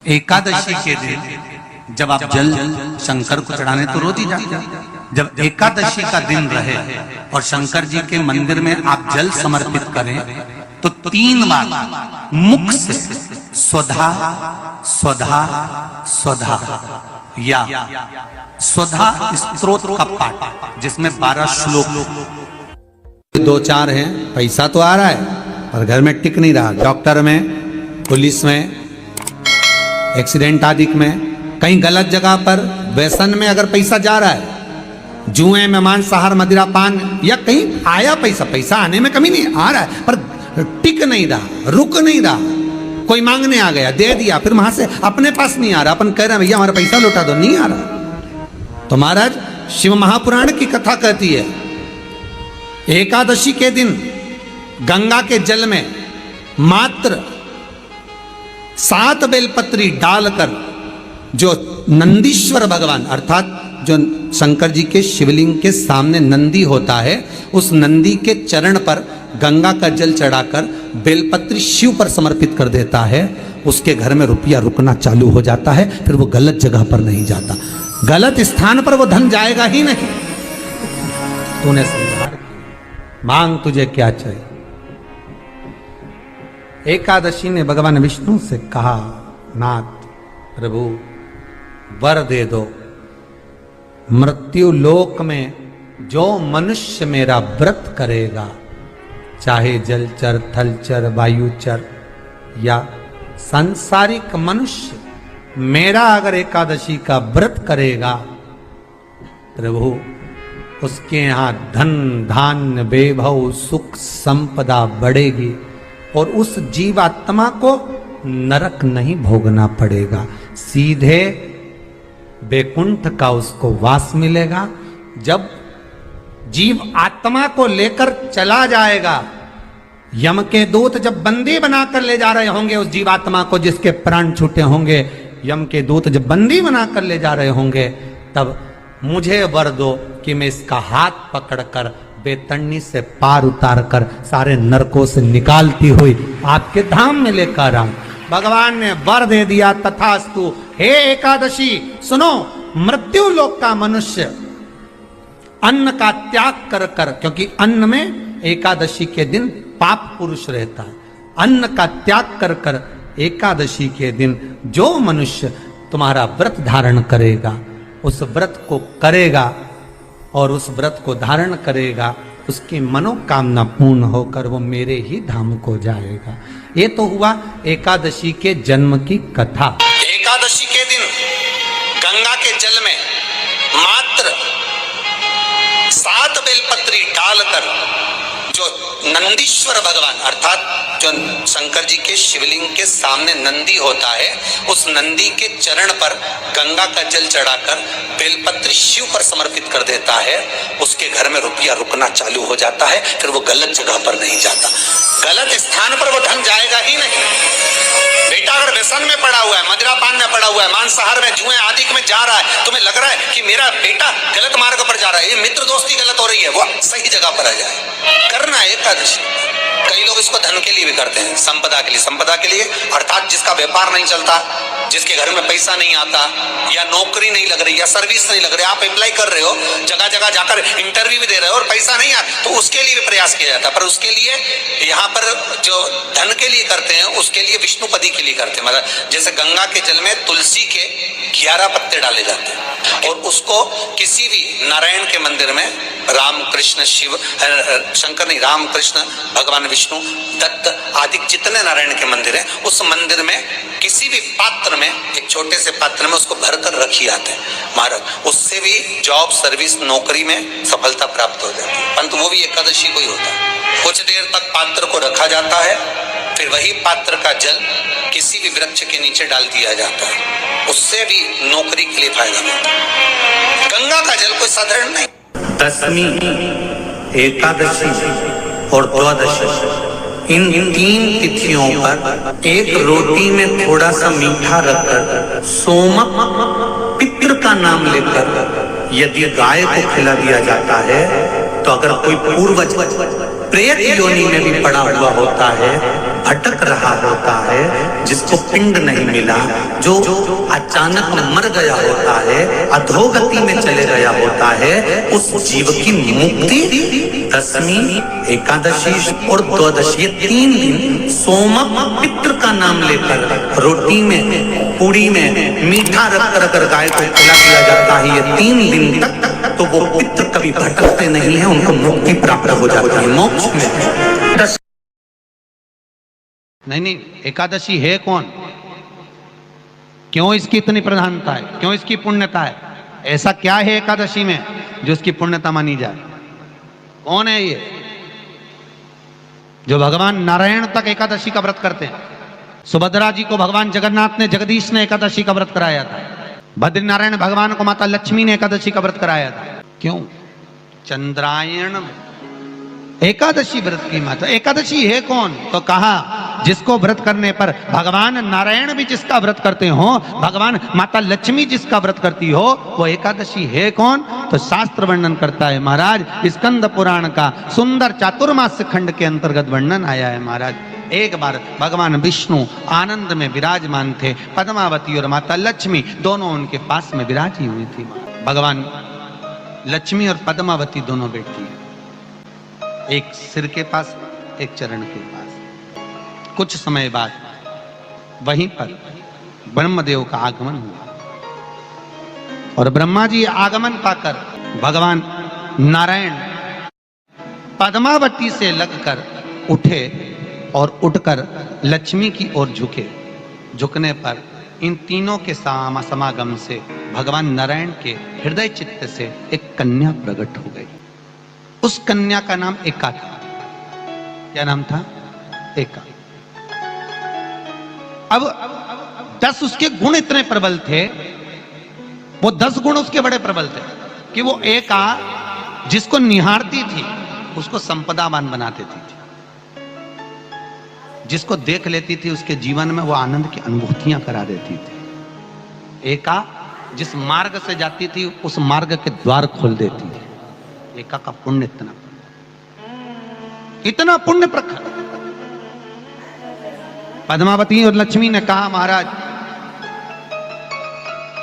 एकादशी के दिन जब आप जल शंकर को चढ़ाने तो रोज ही जाते, जब एकादशी का दिन रहे और शंकर जी के मंदिर में आप जल समर्पित करें तो 3 बार मुख से स्वधा स्वधा स्वधा या स्वधा स्तोत्र का पाठ, जिसमें 12 श्लोक 2-4 हैं। पैसा तो आ रहा है पर घर में टिक नहीं रहा। डॉक्टर में, पुलिस में, एक्सीडेंट आदि में, कहीं गलत जगह पर, व्यसन में अगर पैसा जा रहा है, जुए में, मांसाहार, मदिरा पान, या कहीं आया पैसा आने में कमी नहीं, आ रहा है पर टिक नहीं रहा, रुक नहीं रहा। कोई मांगने आ गया, दे दिया, फिर वहां से अपने पास नहीं आ रहा, अपन कह रहे हैं भैया हमारा पैसा लौटा दो, नहीं आ रहा। तो महाराज शिव महापुराण की कथा कहती है एकादशी के दिन गंगा के जल में मात्र 7 बेलपत्री डालकर जो नंदीश्वर भगवान अर्थात जो शंकर जी के शिवलिंग के सामने नंदी होता है, उस नंदी के चरण पर गंगा का जल चढ़ाकर बेलपत्री शिव पर समर्पित कर देता है, उसके घर में रुपया रुकना चालू हो जाता है। फिर वो गलत जगह पर नहीं जाता, गलत स्थान पर वो धन जाएगा ही नहीं। तूने समझा, मांग तुझे क्या चाहिए। एकादशी ने भगवान विष्णु से कहा, नाथ प्रभु वर दे दो, मृत्यु लोक में जो मनुष्य मेरा व्रत करेगा, चाहे जलचर, थलचर, वायुचर या सांसारिक मनुष्य, मेरा अगर एकादशी का व्रत करेगा प्रभु, उसके यहाँ धन धान्य वैभव सुख संपदा बढ़ेगी और उस जीवात्मा को नरक नहीं भोगना पड़ेगा, सीधे वैकुंठ का उसको वास मिलेगा। जब जीव आत्मा को लेकर चला जाएगा, यम के दूत जब बंदी बनाकर ले जा रहे होंगे उस जीवात्मा को, जिसके प्राण छूटे होंगे, यम के दूत जब बंदी बनाकर ले जा रहे होंगे, तब मुझे वर दो कि मैं इसका हाथ पकड़कर बेतन्नी से पार उतार कर सारे नरकों से निकालती हुई आपके धाम में लेकर आऊं। भगवान ने वर दे दिया, तथास्तु। हे एकादशी सुनो, मृत्यु लोक का मनुष्य अन्न का त्याग कर कर, क्योंकि अन्न में एकादशी के दिन पाप पुरुष रहता है, अन्न का त्याग कर कर एकादशी के दिन जो मनुष्य तुम्हारा व्रत धारण करेगा, उस व्रत को करेगा और उस व्रत को धारण करेगा, उसकी मनोकामना पूर्ण होकर वो मेरे ही धाम को जाएगा। ये तो हुआ एकादशी के जन्म की कथा। एकादशी के दिन गंगा के जल में मात्र 7 बेलपत्री डालकर जो नंदीश्वर भगवान अर्थात जो शंकर जी के शिवलिंग के सामने नंदी होता है, उस नंदी के चरण पर गंगा का जल चढ़ाकर बेलपत्री शिव पर समर्पित कर देता है, उसके घर में रुपया रुकना चालू हो जाता है। फिर वो गलत जगह पर नहीं जाता, गलत स्थान पर वो धन जाएगा ही नहीं। बेटा अगर व्यसन में पड़ा हुआ है, मदिरा पान में पड़ा हुआ है, मांसाहार में, जुए आदि में जा रहा है, तुम्हें लग रहा है कि मेरा बेटा गलत मार्ग पर जा रहा है, ये मित्र दोस्ती गलत हो रही है, वो सही जगह पर आ जाए। करना है एकादशी। कई लोग इसको धन के लिए भी करते हैं, संपदा के लिए। संपदा के लिए अर्थात जिसका व्यापार नहीं चलता, जिसके घर में पैसा नहीं आता, या नौकरी नहीं लग रही, या सर्विस नहीं लग रही, आप अप्लाई कर रहे हो, जगह जगह जाकर इंटरव्यू भी दे रहे हो और पैसा नहीं आता, तो उसके लिए भी प्रयास किया जाता है। पर उसके लिए यहाँ पर जो धन के लिए करते हैं, उसके लिए विष्णुपदी के लिए करते हैं। मतलब जैसे गंगा के जल में तुलसी के 11 पत्ते डाले जाते हैं और उसको किसी भी नारायण के मंदिर में, राम कृष्ण शिव शंकर नहीं, राम कृष्ण भगवान विष्णु दत्त आदि जितने नारायण के मंदिर हैं, उस मंदिर में किसी भी पात्र में, एक छोटे से पात्र में उसको भरकर रखी जाते हैं महाराज। उससे भी जॉब, सर्विस, नौकरी में सफलता प्राप्त हो जाती है। परंतु वो भी एकादशी को ही होता है। कुछ देर तक पात्र को रखा जाता है, फिर वही पात्र का जल किसी भी वृक्ष के नीचे डाल दिया जाता है, उससे भी नौकरी के लिए फायदा मिलता है। गंगा का जल कोई साधारण नहीं। दशमी, एकादशी और द्वादशी, इन 3 तिथियों पर एक रोटी में थोड़ा सा मीठा रखकर सोमक पितृ का नाम लेकर यदि गाय को खिला दिया जाता है, तो अगर कोई पूर्वज प्रेत योनि में भी पड़ा हुआ होता है, भटक रहा होता है, जिसको पिंड नहीं मिला, जो अचानक मर गया होता है, अधोगति में चले गया होता है, उस जीव की मुक्ति दशमी, एकादशी और द्वादशी, ये 3 दिन सोमक पितृ का नाम लेकर रोटी में, पूड़ी में मीठा रख कर गाय को खिला दिया जाता है। ये 3 दिन तक तो वो पितृ कभी भटकते नहीं है, उनको मुक्ति प्राप्त हो जाती है, मोक्ष में। नहीं, एकादशी है कौन, क्यों इसकी इतनी प्रधानता है, क्यों इसकी पुण्यता है, ऐसा क्या है एकादशी में जो इसकी पुण्यता मानी जाए? कौन है ये जो भगवान नारायण तक एकादशी का व्रत करते हैं? सुभद्रा जी को भगवान जगन्नाथ ने, जगदीश ने एकादशी का व्रत कराया था। बद्रीनारायण भगवान को माता लक्ष्मी ने एकादशी का व्रत कराया था। क्यों? चंद्रायण एकादशी व्रत की माता। एकादशी है कौन? तो कहा जिसको व्रत करने पर भगवान नारायण भी जिसका व्रत करते हो, भगवान माता लक्ष्मी जिसका व्रत करती हो, वो एकादशी है कौन? तो शास्त्र वर्णन करता है महाराज, स्कंद पुराण का सुंदर चातुर्मास्य खंड के अंतर्गत वर्णन आया है महाराज। एक बार भगवान विष्णु आनंद में विराजमान थे, पद्मावती और माता लक्ष्मी दोनों उनके पास में विराजी हुई थी। भगवान लक्ष्मी और पद्मावती दोनों बैठी, एक सिर के पास, एक चरण के पास। कुछ समय बाद वहीं पर ब्रह्मदेव का आगमन हुआ और ब्रह्मा जी आगमन पाकर भगवान नारायण पद्मावती से लगकर उठे और उठकर लक्ष्मी की ओर झुके। झुकने पर इन तीनों के समागम से भगवान नारायण के हृदय चित्त से एक कन्या प्रकट हो गई। उस कन्या का नाम एका था। क्या नाम था? एका। अब 10 उसके गुण इतने प्रबल थे, वो 10 गुण उसके बड़े प्रबल थे कि वो एका जिसको निहारती थी उसको संपदावान बना देती थी, जिसको देख लेती थी उसके जीवन में वो आनंद की अनुभूतियां करा देती थी। एका जिस मार्ग से जाती थी उस मार्ग के द्वार खोल देती थी। एका का पुण्य इतना पुण्य प्रखर। पद्मावती और लक्ष्मी ने कहा महाराज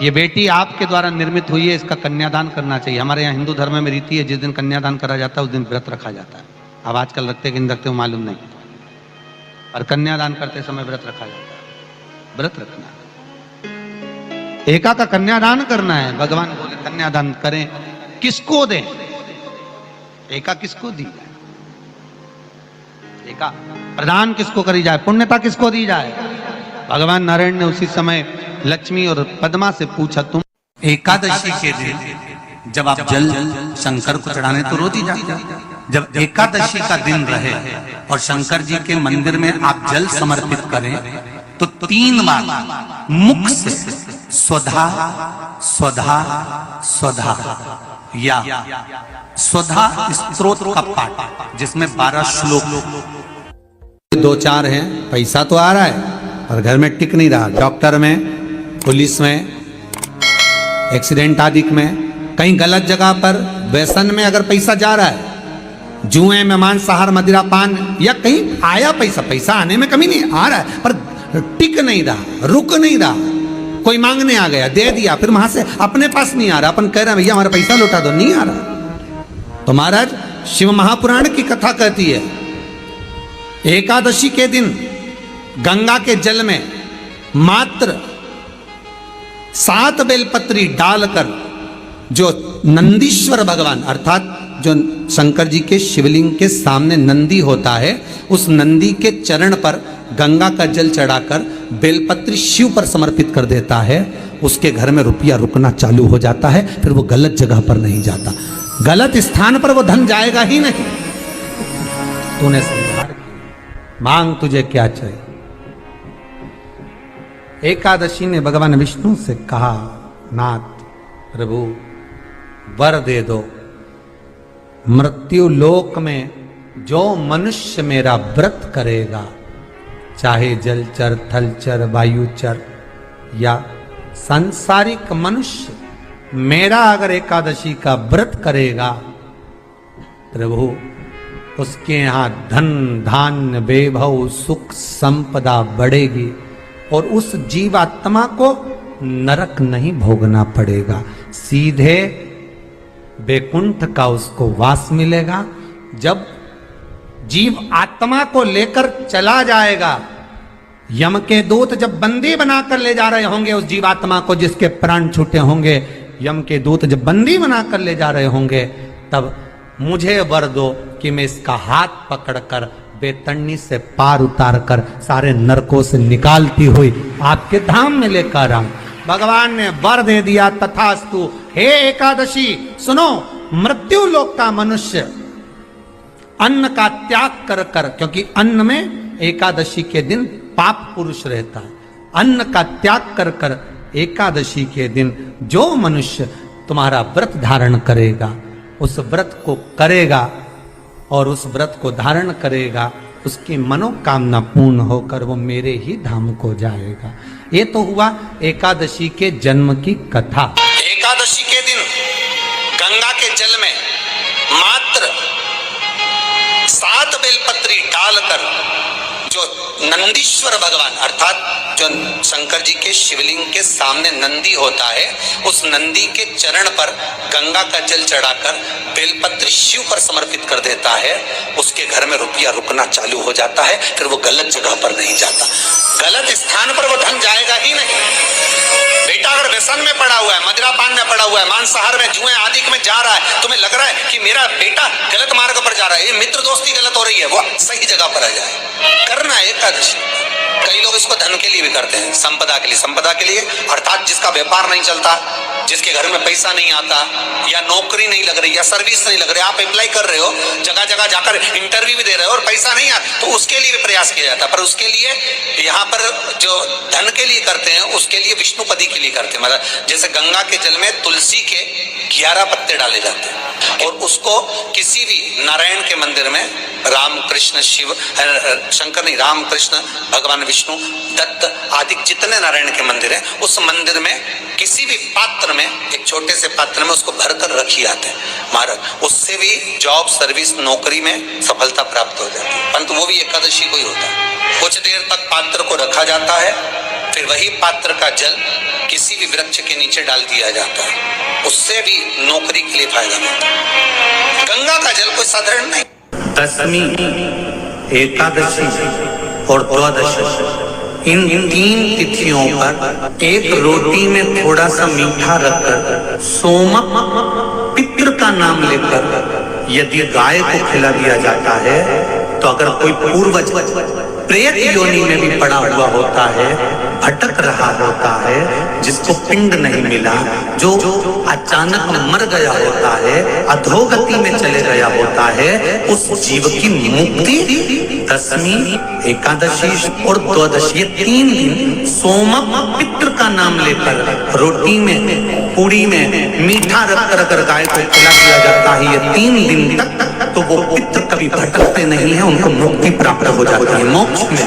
ये बेटी आपके द्वारा निर्मित हुई है, इसका कन्यादान करना चाहिए। हमारे यहाँ हिंदू धर्म में रीति है, जिस दिन कन्यादान करा जाता है उस दिन व्रत रखा जाता है। अब आजकल रखते कि नहीं रखते हो मालूम नहीं, और कन्यादान करते समय व्रत रखा जाता है। व्रत रखना है, एका का कन्यादान करना है। भगवान बोले कन्यादान करें, किसको दें? एका किसको दी जाए? एका प्रदान किसको करी जाए? पुण्यता किसको दी जाए? भगवान नारायण ने उसी समय लक्ष्मी और पद्मा से पूछा, तुम एकादशी के दिन जब आप जल शंकर को चढ़ाने तो रोज ही जाते, जब एकादशी का दिन रहे और शंकर जी के मंदिर में आप जल समर्पित करें तो 3 बार मुख से स्वधा स्वधा स्वधा या स्वधा स्तोत्र का पाठ, जिसमें 12 श्लोक 2-4 हैं। पैसा तो आ रहा है और घर में टिक नहीं रहा। डॉक्टर में, पुलिस में, एक्सीडेंट आदि में, कहीं गलत जगह पर, व्यसन में अगर पैसा जा रहा है, जुए में, मांसाहार, मदिरा पान, या कहीं आया पैसा आने में कमी नहीं, आ रहा है पर टिक नहीं रहा, रुक नहीं रहा। कोई मांगने आ गया, दे दिया, फिर वहां से अपने पास नहीं आ रहा, अपन कह रहे हैं भैया हमारा पैसा लौटा दो, नहीं आ रहा। तो महाराज शिव महापुराण की कथा कहती है एकादशी के दिन गंगा के जल में मात्र 7 बेलपत्री डालकर जो नंदीश्वर भगवान अर्थात जो शंकर जी के शिवलिंग के सामने नंदी होता है, उस नंदी के चरण पर गंगा का जल चढ़ाकर बेलपत्री शिव पर समर्पित कर देता है, उसके घर में रुपया रुकना चालू हो जाता है। फिर वो गलत जगह पर नहीं जाता, गलत स्थान पर वो धन जाएगा ही नहीं। तूने समझा, मांग तुझे क्या चाहिए। एकादशी ने भगवान विष्णु से कहा, नाथ प्रभु वर दे दो, मृत्यु लोक में जो मनुष्य मेरा व्रत करेगा, चाहे जलचर, थलचर, वायुचर या सांसारिक मनुष्य, मेरा अगर एकादशी का व्रत करेगा, प्रभु उसके यहाँ धन धान्य वैभव सुख संपदा बढ़ेगी और उस जीवात्मा को नरक नहीं भोगना पड़ेगा, सीधे वैकुंठ का उसको वास मिलेगा। जब जीव आत्मा को लेकर चला जाएगा, यम के दूत जब बंदी बनाकर ले जा रहे होंगे उस जीवात्मा को जिसके प्राण छूटे होंगे, यम के दूत जब बंदी बनाकर ले जा रहे होंगे, तब मुझे वर दो कि मैं इसका हाथ पकड़कर बेतन्नी से पार उतार कर सारे नरकों से निकालती हुई आपके धाम में लेकर आऊं। भगवान ने वर दे दिया, तथास्तु। हे एकादशी सुनो, मृत्यु लोक का मनुष्य अन्न का त्याग कर कर, क्योंकि अन्न में एकादशी के दिन पाप पुरुष रहता है, अन्न का त्याग कर कर एकादशी के दिन जो मनुष्य तुम्हारा व्रत धारण करेगा, उस व्रत को करेगा और उस व्रत को धारण करेगा, उसकी मनोकामना पूर्ण होकर वो मेरे ही धाम को जाएगा। ये तो हुआ एकादशी के जन्म की कथा। एकादशी के दिन गंगा के जल में मात्र 7 बेलपत्री डालकर जो नंदीश्वर भगवान अर्थात जो शंकर जी के शिवलिंग के सामने नंदी होता है, उस नंदी के चरण पर गंगा का जल चढ़ाकर बेलपत्री शिव पर समर्पित कर देता है, उसके घर में रुपया रुकना चालू हो जाता है। फिर वो गलत जगह पर नहीं जाता, गलत स्थान पर वो धन जाएगा ही नहीं। बेटा अगर व्यसन में पड़ा हुआ है, मदिरापान में पड़ा हुआ है, मांसाहार में, जुए आदि में जा रहा है, तुम्हें लग रहा है कि मेरा बेटा गलत मार्ग पर जा रहा है, ये मित्र दोस्ती गलत हो रही है, वो सही जगह पर आ जाए। करना है एकादशी। कई लोग इसको धन के लिए भी करते हैं, संपदा के लिए। संपदा के लिए अर्थात जिसका व्यापार नहीं चलता, जिसके घर में पैसा नहीं आता, या नौकरी नहीं लग रही, या सर्विस नहीं लग रही, आप अप्लाई कर रहे हो, जगह जगह जाकर इंटरव्यू भी दे रहे हो और पैसा नहीं आता, तो उसके लिए भी प्रयास किया जाता है। पर उसके लिए यहाँ पर जो धन के लिए करते हैं, उसके लिए विष्णुपदी के लिए करते हैं। मतलब जैसे गंगा के जल में तुलसी के 11 पत्ते डाले जाते हैं और उसको किसी भी नारायण के मंदिर में, राम कृष्ण शिव शंकर नहीं, राम कृष्ण भगवान विष्णु दत्त आदि जितने नारायण के मंदिर हैं, उस मंदिर में किसी भी पात्र में, एक छोटे से पात्र में उसको भरकर रखी जाते हैं महाराज। उससे भी जॉब सर्विस नौकरी में सफलता प्राप्त हो जाती है। परंतु वो भी एकादशी को ही होता है। कुछ देर तक पात्र को रखा जाता है, फिर वही पात्र का जल किसी भी वृक्ष के नीचे डाल दिया जाता है, उससे भी नौकरी के लिए फायदा मिलता है। गंगा का जल कोई साधारण नहीं। दशमी, एकादशी और द्वादशी, इन 3 तिथियों पर एक रोटी में थोड़ा सा मीठा रखकर सोमक पितृ का नाम लेकर यदि गाय को खिला दिया जाता है, तो अगर कोई पूर्वज प्रेत योनि में भी पड़ा हुआ होता है, भटक रहा होता है, जिसको पिंड नहीं मिला, जो अचानक मर गया होता है, अधोगति में चले गया होता है, उस जीव की मुक्ति दशमी, एकादशी और द्वादशी, ये 3 दिन सोमक पितृ का नाम लेकर रोटी में, पूड़ी में मीठा रखकर अगर गाय को खिला दिया जाता है, ये 3 दिन तक, तो वो पितृ कभी भटकते नहीं है, उनको मुक्ति प्राप्त हो जाती है, मोक्ष में।